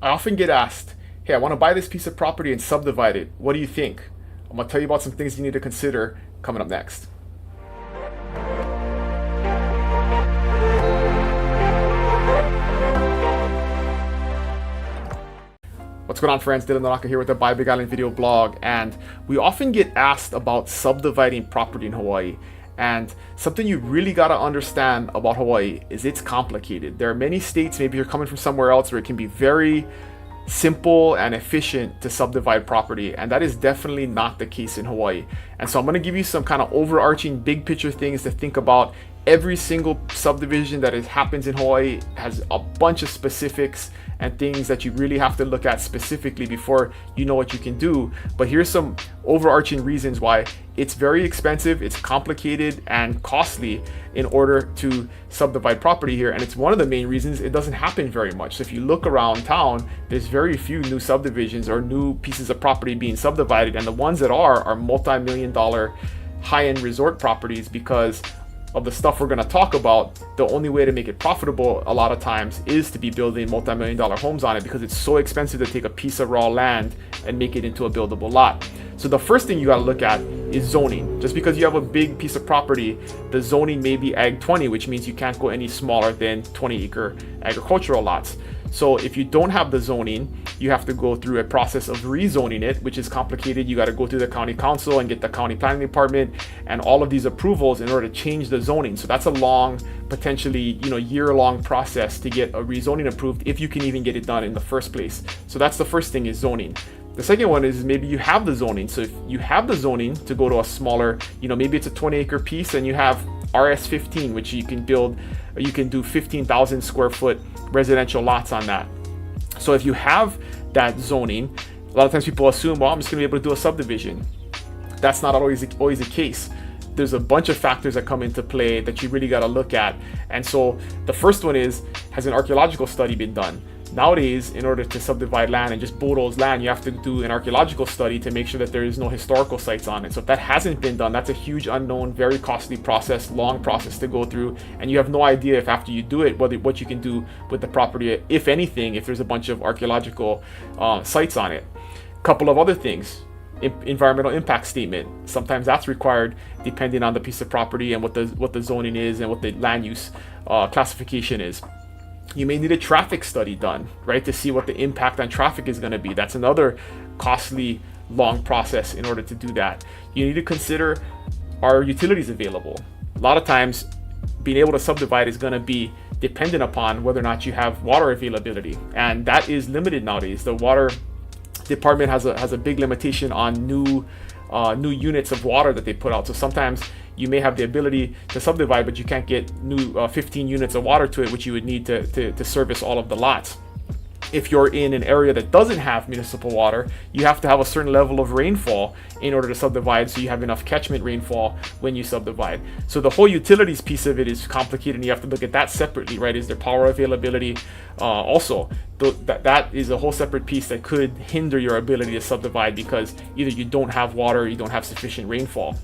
I often get asked, hey, I want to buy this piece of property and subdivide it. What do you think? I'm going to tell you about some things you need to consider coming up next. What's going on, friends? Dylan Nonaka here with the Buy Big Island video blog, and we often get asked about subdividing property in Hawaii. And something you really got to understand about Hawaii is it's complicated. There are many states, maybe you're coming from somewhere else, where it can be very simple and efficient to subdivide property, and that is definitely not the case in Hawaii. And so I'm going to give you some kind of overarching big picture things to think about. Every single subdivision that happens in Hawaii has a bunch of specifics and things that you really have to look at specifically before you know what you can do. But here's some overarching reasons why it's very expensive, it's complicated and costly in order to subdivide property here. And it's one of the main reasons it doesn't happen very much. So if you look around town, there's very few new subdivisions or new pieces of property being subdivided. And the ones that are multi-million-dollar high-end resort properties because of the stuff we're going to talk about. The only way to make it profitable a lot of times is to be building multi-million-dollar homes on it, because it's so expensive to take a piece of raw land and make it into a buildable lot. So the first thing you got to look at is zoning. Just because you have a big piece of property, the zoning may be Ag 20, which means you can't go any smaller than 20-acre agricultural lots. So if you don't have the zoning, you have to go through a process of rezoning it, which is complicated. You got to go through the county council and get the county planning department and all of these approvals in order to change the zoning. So that's a long, potentially, year-long process to get a rezoning approved, if you can even get it done in the first place. So that's the first thing, is zoning. The second one is maybe you have the zoning. So if you have the zoning to go to a smaller, maybe it's a 20-acre piece and you have RS15, which you can build, you can do 15,000 square foot residential lots on that. So if you have that zoning, a lot of times people assume, well, I'm just going to be able to do a subdivision. That's not always the case. There's a bunch of factors that come into play that you really got to look at. And so the first one is, has an archaeological study been done? Nowadays, in order to subdivide land and just bulldoze land, you have to do an archaeological study to make sure that there is no historical sites on it. So if that hasn't been done, that's a huge unknown, very costly process, long process to go through, and you have no idea if after you do it, what you can do with the property, if anything, if there's a bunch of archaeological sites on it. A couple of other things. Environmental impact statement. Sometimes that's required depending on the piece of property and what the zoning is and what the land use classification is. You may need a traffic study done, right, to see what the impact on traffic is going to be. That's another costly, long process in order to do that. You need to consider, are utilities available? A lot of times, being able to subdivide is going to be dependent upon whether or not you have water availability, and that is limited nowadays. The water department has a big limitation on new units of water that they put out. So sometimes you may have the ability to subdivide, but you can't get new 15 units of water to it, which you would need to service all of the lots. If you're in an area that doesn't have municipal water, you have to have a certain level of rainfall in order to subdivide, so you have enough catchment rainfall when you subdivide. So the whole utilities piece of it is complicated, and you have to look at that separately, right? Is there power availability? Also, that is a whole separate piece that could hinder your ability to subdivide, because either you don't have water or you don't have sufficient rainfall.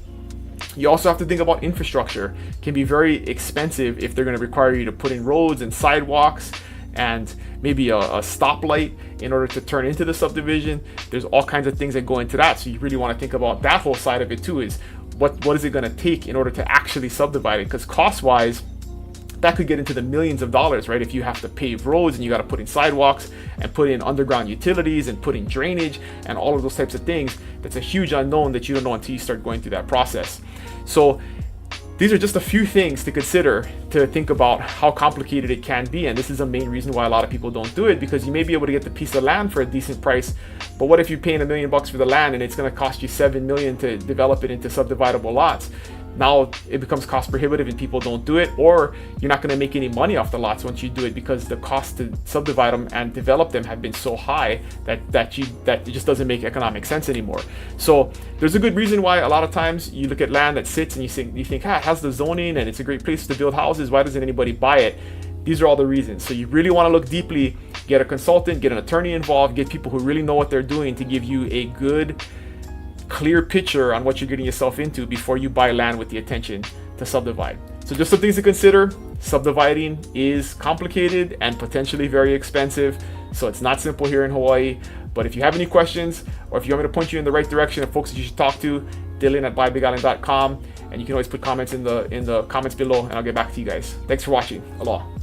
You also have to think about infrastructure. It can be very expensive if they're going to require you to put in roads and sidewalks and maybe a stoplight in order to turn into the subdivision. There's all kinds of things that go into that. So you really want to think about that whole side of it too, is what is it going to take in order to actually subdivide it? Because cost-wise, that could get into the millions of dollars, right? If you have to pave roads and you got to put in sidewalks and put in underground utilities and put in drainage and all of those types of things, that's a huge unknown that you don't know until you start going through that process. So these are just a few things to consider, to think about how complicated it can be. And this is a main reason why a lot of people don't do it, because you may be able to get the piece of land for a decent price, but what if you're paying $1 million for the land and it's going to cost you $7 million to develop it into subdividable lots? Now it becomes cost prohibitive and people don't do it, or you're not going to make any money off the lots once you do it, because the cost to subdivide them and develop them have been so high that it just doesn't make economic sense anymore. So there's a good reason why a lot of times you look at land that sits and you think, it has the zoning and it's a great place to build houses. Why doesn't anybody buy it? These are all the reasons. So you really want to look deeply, get a consultant, get an attorney involved, get people who really know what they're doing to give you a good, clear picture on what you're getting yourself into before you buy land with the intention to subdivide. So just some things to consider. Subdividing is complicated and potentially very expensive. So it's not simple here in Hawaii. But if you have any questions, or if you want me to point you in the right direction of folks that you should talk to, Dylan at buybigisland.com, and you can always put comments in the comments below, and I'll get back to you guys. Thanks for watching. Aloha.